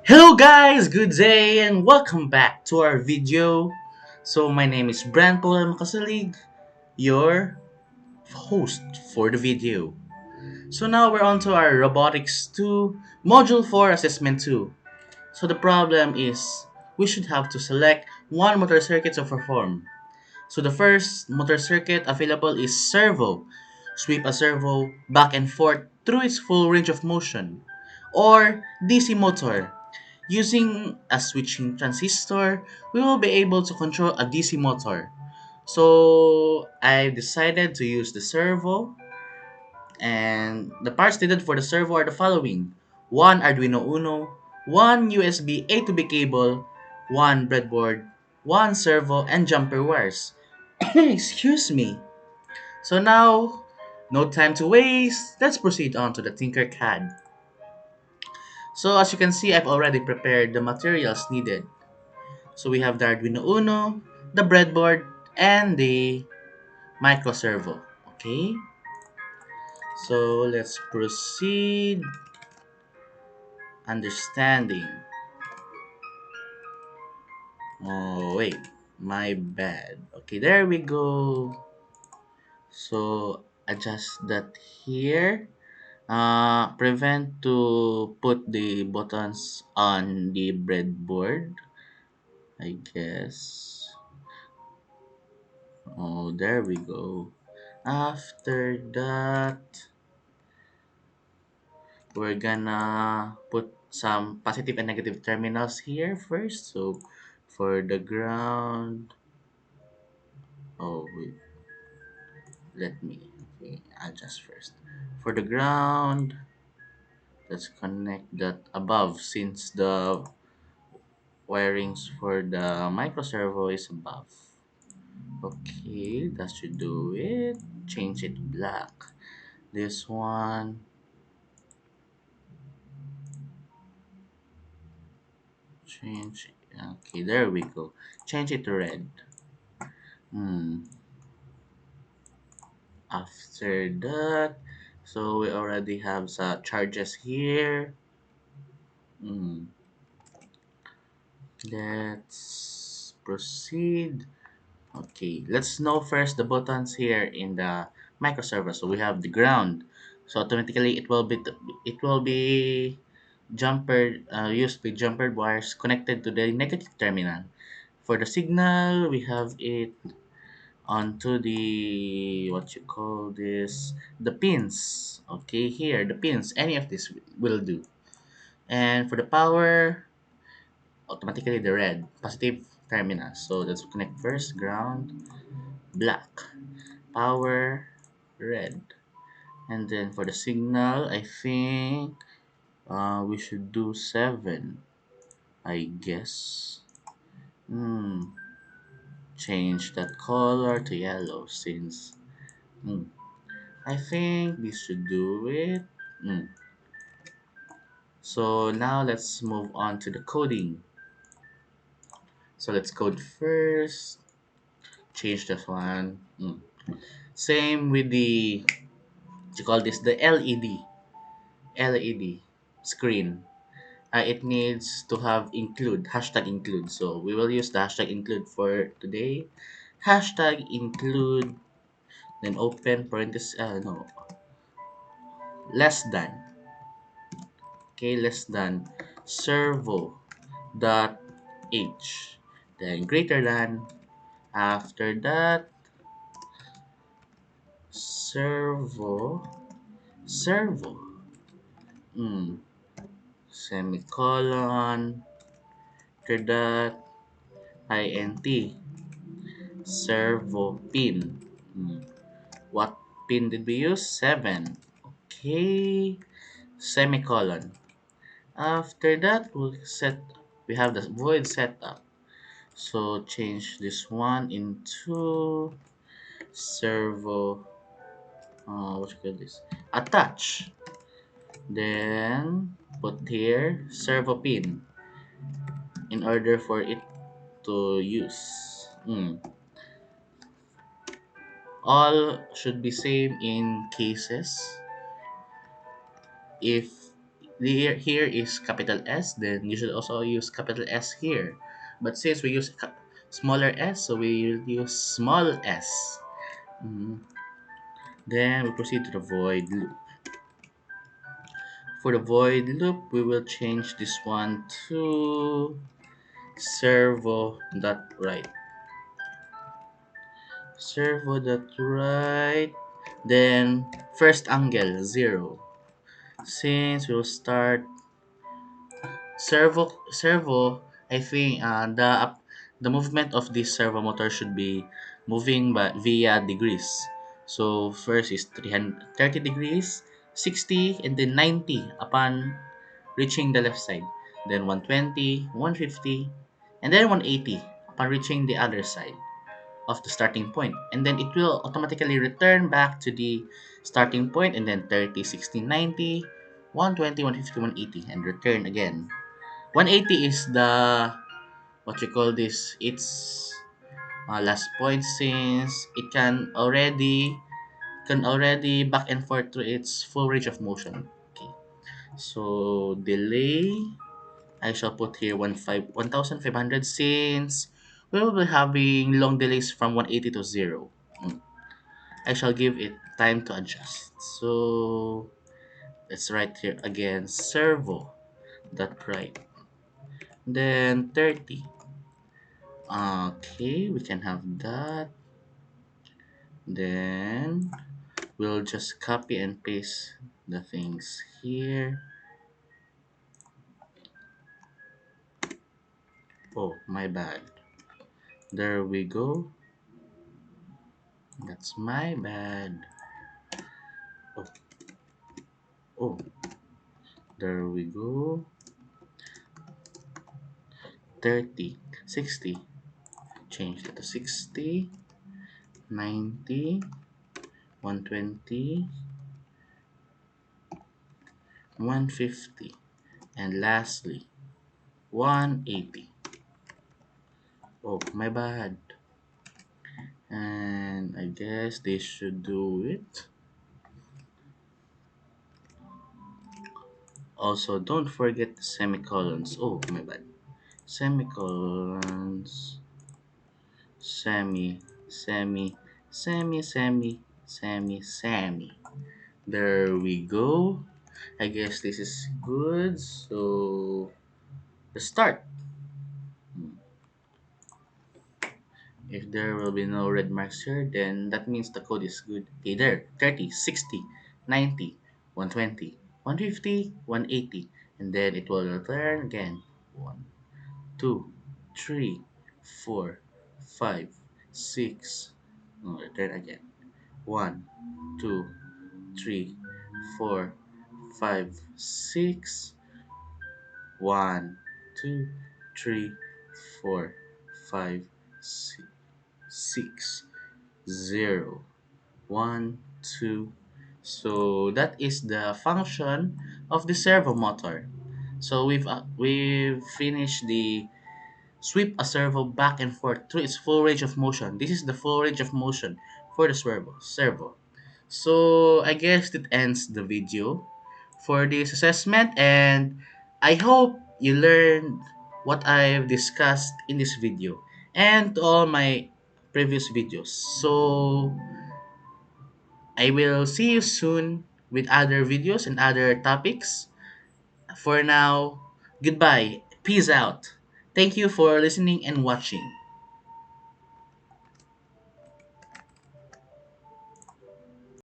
Hello guys, good day and welcome back to our video. So my name is Brent Paul Macasilhig, your host for the video. So now we're on to our Robotics 2 Module 4 Assessment 2. So the problem is we should have to select one motor circuit to perform. So the first motor circuit available is servo. Sweep a servo back and forth through its full range of motion. Or DC motor. Using a switching transistor, we will be able to control a DC motor. So I decided to use the servo, and the parts needed for the servo are the following: one Arduino Uno, one USB A to B cable, one breadboard, one servo, and jumper wires. Excuse me. So now, no time to waste. Let's proceed on to the Tinkercad. So as you can see, I've already prepared the materials needed. So we have the Arduino Uno, the breadboard, and the micro servo. Okay, so let's proceed. Understanding. Oh, wait, my bad. Okay, there we go. So adjust that here. Prevent to put the buttons on the breadboard, I guess. Oh, there we go. After that, we're gonna put some positive and negative terminals here first. So for the ground, oh wait, let me okay, adjust first. For the ground, let's connect that above since the wirings for the micro servo is above. Okay, that should do it. Change it black. This one, change. Okay, there we go. Change it to red. Hmm. After that, so we already have some charges here. Mm, let's proceed. Okay, let's know first the buttons here in the microserver. So we have the ground. So automatically it will be jumpered USB jumpered wires connected to the negative terminal. For the signal, we have it onto the what you call this, the pins. Okay, here the pins, any of this will do. And for the power, automatically the red positive terminal. So let's connect first ground, black, power, red. And then for the signal, I think we should do 7, I guess. Hmm. Change that color to yellow since I think this should do it. Mm. So now let's move on to the coding. So let's code first. Change this one. Same with the what you call this, the LED screen. It needs to have include hashtag include. So we will use the hashtag include for today. Hashtag include, then open parenthesis. No, less than. Okay, less than servo dot h, then greater than. After that, servo servo mm, semicolon. After that, int servo pin. Mm, what pin did we use? 7. Okay, semicolon. After that, we have the void setup. So change this one into servo, what you call this, attach. Then put here servo pin in order for it to use. All should be same in cases. If here is capital S, then you should also use capital S here. But since we use smaller s, so we will use small s. Mhm. Then we proceed to the void loop. For the void loop, we will change this one to servo dot right. Servo dot right. Then first angle 0. Since we'll start servo, I think the movement of this servo motor should be moving by via degrees. So first is 330 degrees, 60, and then 90 upon reaching the left side. Then 120, 150, and then 180 upon reaching the other side of the starting point. And then it will automatically return back to the starting point, and then 30, 60, 90, 120, 150, 180, and return again. 180 is the what you call this, it's last point, since it can already back and forth to its full range of motion. Okay, so delay, I shall put here 1500, since we will be having long delays from 180 to 0. I shall give it time to adjust. So let's write here again servo dot right, then 30. Okay, we can have that. Then we'll just copy and paste the things here. Oh, my bad. There we go. That's my bad. Oh, oh, there we go. 30, 60. Change that to 60, 90, 120, 150, and lastly 180. Oh, my bad. And I guess they should do it. Also, don't forget the semicolons. Oh, my bad. Semicolons. Semi, semi, semi, semi, semi, semi. There we go. I guess this is good. So, let's start. If there will be no red marks here, then that means the code is good. Okay, there. 30, 60, 90, 120, 150, 180. And then it will return again. 1, 2, 3, 4, 5, 6. No, return again. 1, 2, 3, 4, 5, 6. 1, 2, 3, 4, 5, 6, 0, 1, 2. So that is the function of the servo motor. So we've finished the sweep a servo back and forth through its full range of motion. This is the full range of motion for the servo. So I guess that ends the video for this assessment, and I hope you learned what I've discussed in this video and to all my previous videos. So I will see you soon with other videos and other topics. For now, goodbye. Peace out. Thank you for listening and watching.